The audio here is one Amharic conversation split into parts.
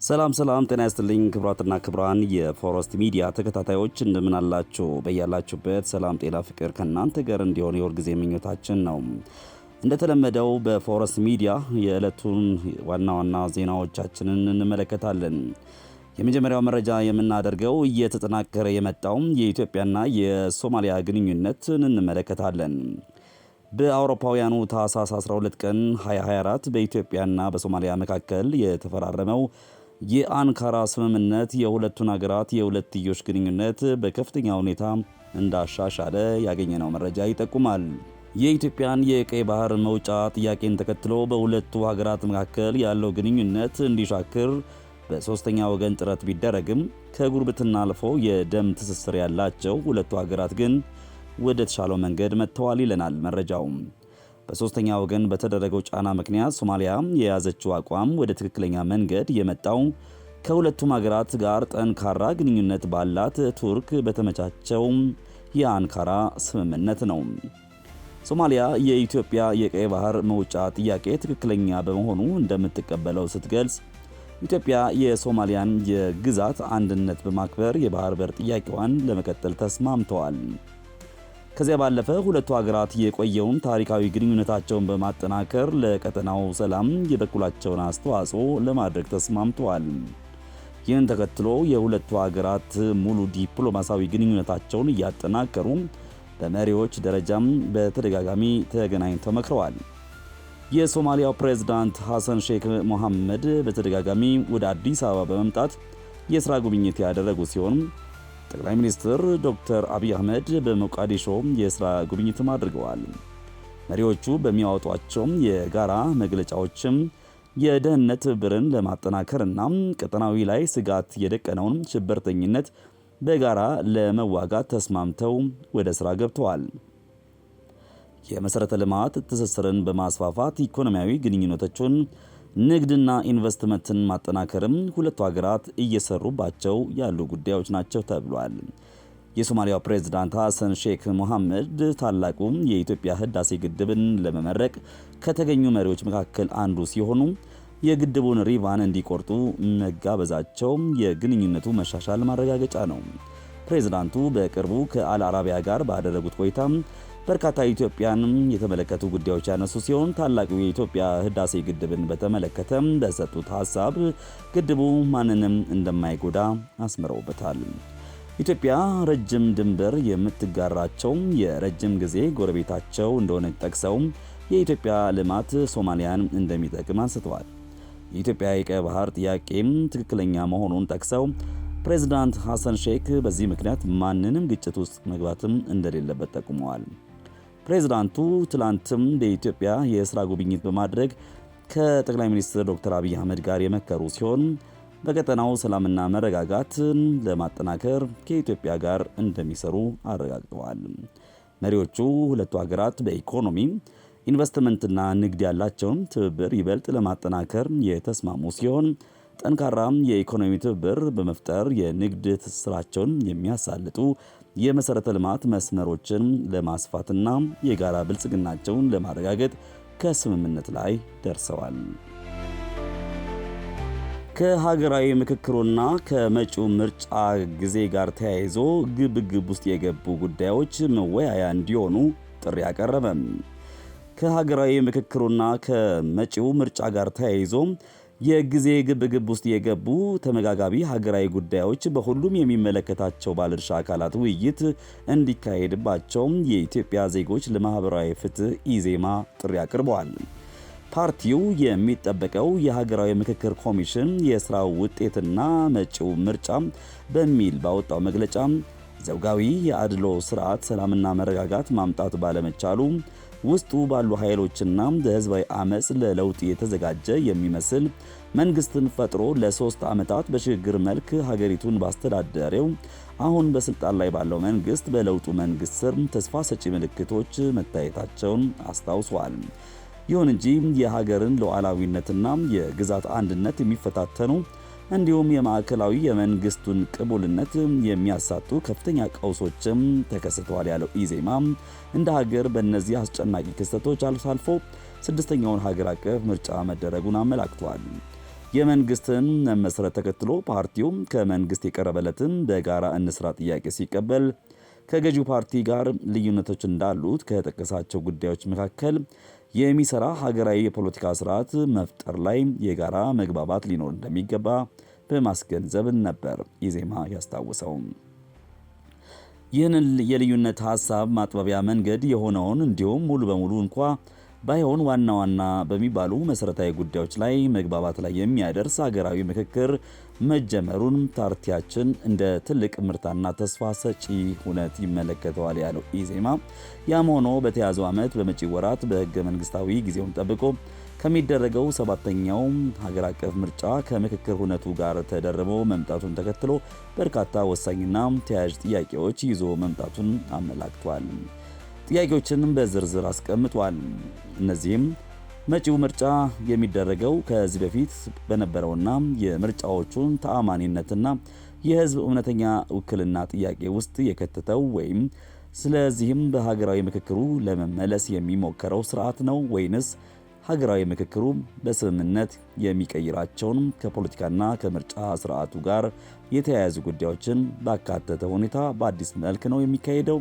ሰላም ጤና ይስጥልኝ ክብራትና ክብራን የፎረስት ሚዲያ ተከታታዮች እንደምን አላችሁ? በያላችሁበት ሰላም ጤና ፍቅር ከናንተ ጋር እንዲሆን የወር ጊዜ ምኞታችን ነው። እንደተለመደው በፎረስት ሚዲያ የዕለቱን ዋና ዜናዎቻችንን እንመለከታለን። የመጀመሪያው መረጃ የምናደርገው እየተጠናከረ የመጣው የኢትዮጵያና የሶማሊያ ግንኙነትን እንመለከታለን። በአውሮፓውያኑ ታህሳስ 12 ቀን 2024 በኢትዮጵያና በሶማሊያ መካከል የተፈራረመው የአንካራ ስምምነት የሁለቱን ሀገራት የሁለትዮሽ ግንኙነት በከፍተኛ ሁኔታ እንዳሻሻለ ያገኘነው መረጃ ይጠቁማል። የኢትዮጵያን የቀይ ባህር መውጫ ጥያቄን ተከትሎ በሁለቱ ሀገራት መካከል ያለው ግንኙነት እንዲሻክር በሶስተኛ ወገን ጥረት ቢደረግም ከጉርብትና አልፎ የደም ትስስር ያላቸው ሁለቱ ሀገራት ግን ወደ ተሻለው መንገድ መጥተዋል ይለናል መረጃው። በሶስተኛ ወገን በተደረገው ጫና ምክንያት ሶማሊያ የያዘችው አቋም ወደ ትክክለኛ መንገድ የመጣው ከሁለቱም ሀገራት ጋር ጠንካራ ግንኙነት ባላት ቱርክ በተመቻቸው የአንካራ ስምምነት ነው። ሶማሊያ የኢትዮጵያ የቀይ ባህር መውጫ ጥያቄ ትክክለኛ በመሆኑ እንደምትቀበለው ስትገልጽ፣ ኢትዮጵያ የሶማሊያን የግዛት አንድነት በማክበር የባህር በር ጥያቄዋን ለመቀጠል ተስማምተዋል። ከዚያ ባለፈ ሁለቱ ሀገራት የቆየውን ታሪካዊ ግንኙነታቸውን በማጠናከር ለቀጠናው ሰላም የበኩላቸውን አስተዋጽኦ ለማድረግ ተስማምተዋል። ይህን ተከትሎ የሁለቱ ሀገራት ሙሉ ዲፕሎማሲያዊ ግንኙነታቸውን እያጠናከሩ በመሪዎች ደረጃም በተደጋጋሚ ተገናኝተው መክረዋል። የሶማሊያው ፕሬዝዳንት ሐሰን ሼክ መሐመድ በተደጋጋሚ ወደ አዲስ አበባ በመምጣት የሥራ ጉብኝት ያደረጉ ሲሆን ጠቅላይ ሚኒስትር ዶክተር አብይ አህመድ በሞቃዲሾ የሥራ ጉብኝትም አድርገዋል። መሪዎቹ በሚያወጧቸው የጋራ መግለጫዎችም የደህንነት ትብብርን ለማጠናከርና ቀጠናዊ ላይ ስጋት የደቀነውን ሽብርተኝነት በጋራ ለመዋጋት ተስማምተው ወደ ሥራ ገብተዋል። የመሠረተ ልማት ትስስርን በማስፋፋት ኢኮኖሚያዊ ግንኙነቶችን፣ ንግድና ኢንቨስትመንትን ማጠናከርም ሁለቱ ሀገራት እየሰሩባቸው ያሉ ጉዳዮች ናቸው ተብሏል። የሶማሊያው ፕሬዝዳንት ሐሰን ሼክ መሐመድ ታላቁ የኢትዮጵያ ህዳሴ ግድብን ለመመረቅ ከተገኙ መሪዎች መካከል አንዱ ሲሆኑ የግድቡን ሪቫን እንዲቆርጡ መጋበዛቸው የግንኙነቱ መሻሻል ማረጋገጫ ነው። ፕሬዝዳንቱ በቅርቡ ከአል አረቢያ ጋር ባደረጉት ቆይታ በርካታ ኢትዮጵያን የተመለከቱ ጉዳዮች ያነሱ ሲሆን ታላቁ የኢትዮጵያ ህዳሴ ግድብን በተመለከተ በሰጡት ሐሳብ ግድቡ ማንንም እንደማይጎዳ አስምረውበታል። ኢትዮጵያ ረጅም ድንበር የምትጋራቸው የረጅም ጊዜ ጎረቤታቸው እንደሆነ ጠቅሰው የኢትዮጵያ ልማት ሶማሊያን እንደሚጠቅም አንስተዋል። የኢትዮጵያ የቀይ ባህር ጥያቄም ትክክለኛ መሆኑን ጠቅሰው ፕሬዝዳንት ሐሰን ሼክ በዚህ ምክንያት ማንንም ግጭት ውስጥ መግባትም እንደሌለበት ጠቁመዋል። ፕሬዝዳንቱ ትላንትም በኢትዮጵያ የሥራ ጉብኝት በማድረግ ከጠቅላይ ሚኒስትር ዶክተር አብይ አህመድ ጋር የመከሩ ሲሆን በቀጠናው ሰላምና መረጋጋትን ለማጠናከር ከኢትዮጵያ ጋር እንደሚሰሩ አረጋግጠዋል። መሪዎቹ ሁለቱ ሀገራት በኢኮኖሚ ኢንቨስትመንትና ንግድ ያላቸውን ትብብር ይበልጥ ለማጠናከር የተስማሙ ሲሆን ጠንካራ የኢኮኖሚ ትብብር በመፍጠር የንግድ ትስስራቸውን የሚያሳልጡ የመሠረተ ልማት መስመሮችን ለማስፋትና የጋራ ብልጽግናቸውን ለማረጋገጥ ከስምምነት ላይ ደርሰዋል። ከሀገራዊ ምክክሩና ከመጪው ምርጫ ጊዜ ጋር ተያይዞ ግብግብ ውስጥ የገቡ ጉዳዮች መወያያ እንዲሆኑ ጥሪ አቀረበ። ከሀገራዊ ምክክሩና ከመጪው ምርጫ ጋር ተያይዞ የጊዜ ግብግብ ውስጥ የገቡ ተመጋጋቢ ሀገራዊ ጉዳዮች በሁሉም የሚመለከታቸው ባለድርሻ አካላት ውይይት እንዲካሄድባቸው የኢትዮጵያ ዜጎች ለማህበራዊ ፍትህ ኢዜማ ጥሪ አቅርበዋል። ፓርቲው የሚጠበቀው የሀገራዊ ምክክር ኮሚሽን የሥራው ውጤትና መጪው ምርጫ በሚል ባወጣው መግለጫ ዘውጋዊ የአድሎ ስርዓት ሰላምና መረጋጋት ማምጣት ባለመቻሉ ውስጡ ባሉ ኃይሎችና ለህዝባዊ አመጽ ለለውጥ የተዘጋጀ የሚመስል መንግስትን ፈጥሮ ለ3 ዓመታት በሽግግር መልክ ሀገሪቱን ባስተዳደረው አሁን በስልጣን ላይ ባለው መንግስት በለውጡ መንግስት ስር ተስፋ ሰጪ ምልክቶች መታየታቸውን አስታውሷል። ይሁን እንጂ የሀገርን ሉዓላዊነትና የግዛት አንድነት የሚፈታተኑ እንዲሁም የማዕከላዊ የመንግስቱን ቅቡልነት የሚያሳጡ ከፍተኛ ቀውሶችም ተከስተዋል ያለው ኢዜማ እንደ ሀገር በእነዚህ አስጨናቂ ክስተቶች አልፎ ስድስተኛውን ሀገር አቀፍ ምርጫ መደረጉን አመላክቷል። የመንግስትን መመስረት ተከትሎ ፓርቲው ከመንግስት የቀረበለትን በጋራ እንስራ ጥያቄ ሲቀበል ከገዢው ፓርቲ ጋር ልዩነቶች እንዳሉት ከጠቀሳቸው ጉዳዮች መካከል የሚሰራ ሀገራዊ የፖለቲካ ስርዓት መፍጠር ላይ የጋራ መግባባት ሊኖር እንደሚገባ በማስገንዘብ ነበር ኢዜማ ያስታወሰው። ይህንን የልዩነት ሐሳብ ማጥበቢያ መንገድ የሆነውን እንዲሁም ሙሉ በሙሉ እንኳ ባይሆን ዋና ዋና በሚባሉ መሰረታዊ ጉዳዮች ላይ መግባባት ላይ የሚያደርስ ሀገራዊ ምክክር መጀመሩን ፓርቲያችን እንደ ትልቅ ምርታና ተስፋ ሰጪ ሁነት ይመለከተዋል ያለው ኢዜማ፣ ያም ሆኖ በተያዘው ዓመት በመጪው ወራት በህገ መንግስታዊ ጊዜውን ጠብቆ ከሚደረገው 7ኛው ሀገር አቀፍ ምርጫ ከምክክር ሁነቱ ጋር ተደርቦ መምጣቱን ተከትሎ በርካታ ወሳኝና ተያያዥ ጥያቄዎች ይዞ መምጣቱን አመላክቷል። ጥያቄዎችንም በዝርዝር አስቀምጧል። እነዚህም መጪው ምርጫ የሚደረገው ከዚህ በፊት በነበረውና የምርጫዎቹን ተአማኒነትና የህዝብ እውነተኛ ውክልና ጥያቄ ውስጥ የከተተው ወይም ስለዚህም በሀገራዊ ምክክሩ ለመመለስ የሚሞከረው ስርዓት ነው ወይንስ ሀገራዊ ምክክሩ በስምምነት የሚቀይራቸውን ከፖለቲካና ከምርጫ ስርዓቱ ጋር የተያያዙ ጉዳዮችን ባካተተ ሁኔታ በአዲስ መልክ ነው የሚካሄደው?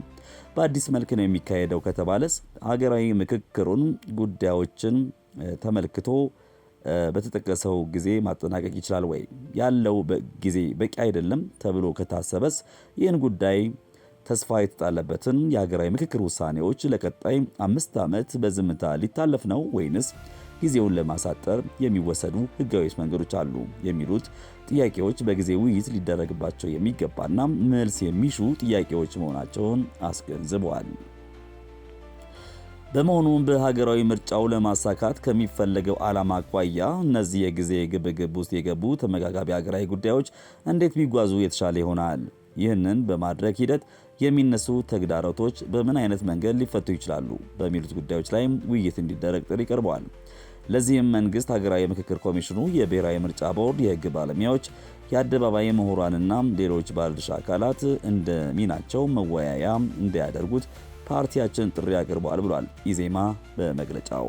በአዲስ መልክ ነው የሚካሄደው ከተባለስ ሀገራዊ ምክክሩን ጉዳዮችን ተመልክቶ በተጠቀሰው ጊዜ ማጠናቀቅ ይችላል ወይ? ያለው ጊዜ በቂ አይደለም ተብሎ ከታሰበስ ይህን ጉዳይ ተስፋ የተጣለበትን የሀገራዊ ምክክር ውሳኔዎች ለቀጣይ 5 ዓመት በዝምታ ሊታለፍ ነው ወይንስ ጊዜውን ለማሳጠር የሚወሰዱ ህጋዊ መንገዶች አሉ? የሚሉት ጥያቄዎች በጊዜ ውይይት ሊደረግባቸው የሚገባና መልስ የሚሹ ጥያቄዎች መሆናቸውን አስገንዝበዋል። በመሆኑም በሀገራዊ ምርጫው ለማሳካት ከሚፈለገው ዓላማ አኳያ እነዚህ የጊዜ ግብግብ ውስጥ የገቡ ተመጋጋቢ ሀገራዊ ጉዳዮች እንዴት ቢጓዙ የተሻለ ይሆናል? ይህንን በማድረግ ሂደት የሚነሱ ተግዳሮቶች በምን አይነት መንገድ ሊፈቱ ይችላሉ? በሚሉት ጉዳዮች ላይ ውይይት እንዲደረግ ጥሪ ቀርበዋል። ለዚህም መንግስት፣ ሀገራዊ ምክክር ኮሚሽኑ፣ የብሔራዊ ምርጫ ቦርድ፣ የህግ ባለሙያዎች፣ የአደባባይ ምሁራንና ሌሎች ባለድርሻ አካላት እንደ ሚናቸው መወያያ እንዲያደርጉት ፓርቲያችን ጥሪ አቅርቧል ብሏል ኢዜማ በመግለጫው።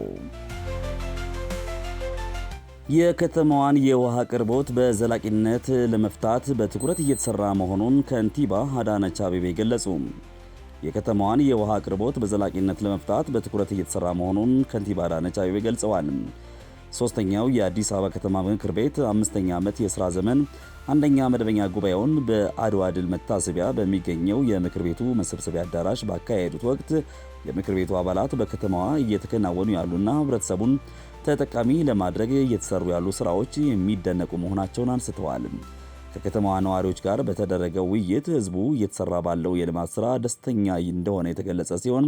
የከተማዋን የውሃ አቅርቦት በዘላቂነት ለመፍታት በትኩረት እየተሰራ መሆኑን ከንቲባ አዳነች አቤቤ ገለጹ። የከተማዋን የውሃ አቅርቦት በዘላቂነት ለመፍታት በትኩረት እየተሰራ መሆኑን ከንቲባ አዳነች አቤቤ ገልጸዋል። ሶስተኛው የአዲስ አበባ ከተማ ምክር ቤት 5ኛ ዓመት የሥራ ዘመን 1ኛ መደበኛ ጉባኤውን በአድዋ ድል መታሰቢያ በሚገኘው የምክር ቤቱ መሰብሰቢያ አዳራሽ ባካሄዱት ወቅት የምክር ቤቱ አባላት በከተማዋ እየተከናወኑ ያሉና ህብረተሰቡን ተጠቃሚ ለማድረግ እየተሰሩ ያሉ ስራዎች የሚደነቁ መሆናቸውን አንስተዋል። ከከተማዋ ነዋሪዎች ጋር በተደረገው ውይይት ህዝቡ እየተሰራ ባለው የልማት ስራ ደስተኛ እንደሆነ የተገለጸ ሲሆን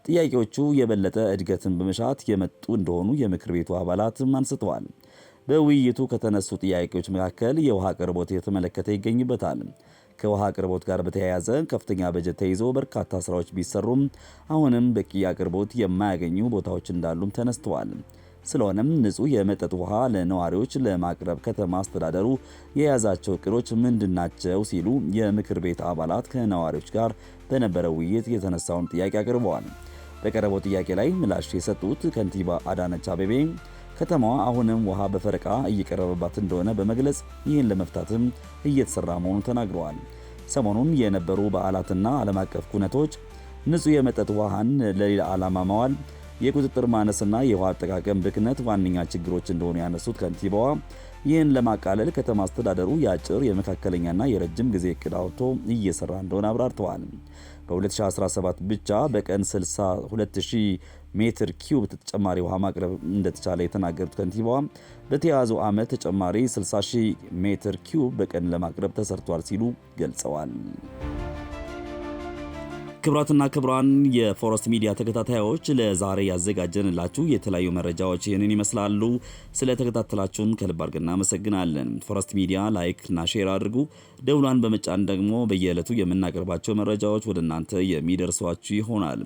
ጥያቄዎቹ የበለጠ እድገትን በመሻት የመጡ እንደሆኑ የምክር ቤቱ አባላት አንስተዋል። በውይይቱ ከተነሱ ጥያቄዎች መካከል የውሃ አቅርቦት የተመለከተ ይገኝበታል። ከውሃ አቅርቦት ጋር በተያያዘ ከፍተኛ በጀት ተይዞ በርካታ ስራዎች ቢሰሩም አሁንም በቂ አቅርቦት የማያገኙ ቦታዎች እንዳሉም ተነስተዋል። ስለሆነም ንጹህ የመጠጥ ውሃ ለነዋሪዎች ለማቅረብ ከተማ አስተዳደሩ የያዛቸው እቅዶች ምንድናቸው ሲሉ የምክር ቤት አባላት ከነዋሪዎች ጋር በነበረው ውይይት የተነሳውን ጥያቄ አቅርበዋል። በቀረበው ጥያቄ ላይ ምላሽ የሰጡት ከንቲባ አዳነች አቤቤ ከተማዋ አሁንም ውሃ በፈረቃ እየቀረበባት እንደሆነ በመግለጽ ይህን ለመፍታትም እየተሰራ መሆኑን ተናግረዋል። ሰሞኑን የነበሩ በዓላትና ዓለም አቀፍ ኩነቶች ንጹህ የመጠጥ ውሃን ለሌላ ዓላማ ማዋል፣ የቁጥጥር ማነስና የውሃ አጠቃቀም ብክነት ዋነኛ ችግሮች እንደሆኑ ያነሱት ከንቲባዋ ይህን ለማቃለል ከተማ አስተዳደሩ የአጭር የመካከለኛና የረጅም ጊዜ እቅድ አውጥቶ እየሰራ እንደሆነ አብራርተዋል። በ2017 ብቻ በቀን 62000 ሜትር ኪዩብ ተጨማሪ ውሃ ማቅረብ እንደተቻለ የተናገሩት ከንቲባዋ በተያዘው ዓመት ተጨማሪ 60000 ሜትር ኪዩብ በቀን ለማቅረብ ተሰርቷል ሲሉ ገልጸዋል። ክቡራትና ክቡራን የፎረስት ሚዲያ ተከታታዮች ለዛሬ ያዘጋጀንላችሁ የተለያዩ መረጃዎች ይህንን ይመስላሉ። ስለተከታተላችሁን ከልብ አድርገን እናመሰግናለን። ፎረስት ሚዲያ ላይክ እና ሼር አድርጉ። ደውሏን በመጫን ደግሞ በየዕለቱ የምናቀርባቸው መረጃዎች ወደ እናንተ የሚደርሷችሁ ይሆናል።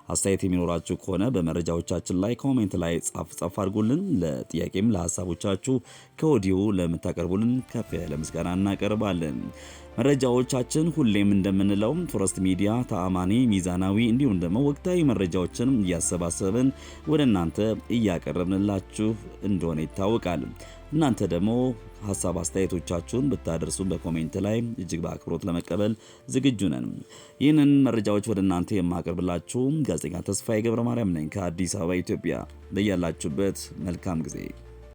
አስተያየት የሚኖራችሁ ከሆነ በመረጃዎቻችን ላይ ኮሜንት ላይ ጻፍ አድርጉልን። ለጥያቄም ለሐሳቦቻችሁ ከወዲሁ ለምታቀርቡልን ከፍ ያለ ምስጋና እናቀርባለን። መረጃዎቻችን ሁሌም እንደምንለው ፎረስት ሚዲያ ተአማኒ፣ ሚዛናዊ እንዲሁም ደግሞ ወቅታዊ መረጃዎችን እያሰባሰብን ወደ እናንተ እያቀረብንላችሁ እንደሆነ ይታወቃል። እናንተ ደግሞ ሐሳብ አስተያየቶቻችሁን ብታደርሱን በኮሜንት ላይ እጅግ በአክብሮት ለመቀበል ዝግጁ ነን። ይህንን መረጃዎች ወደ እናንተ የማቀርብላችሁ ጋዜጠኛ ተስፋዬ ገብረ ማርያም ነኝ ከአዲስ አበባ ኢትዮጵያ። በያላችሁበት መልካም ጊዜ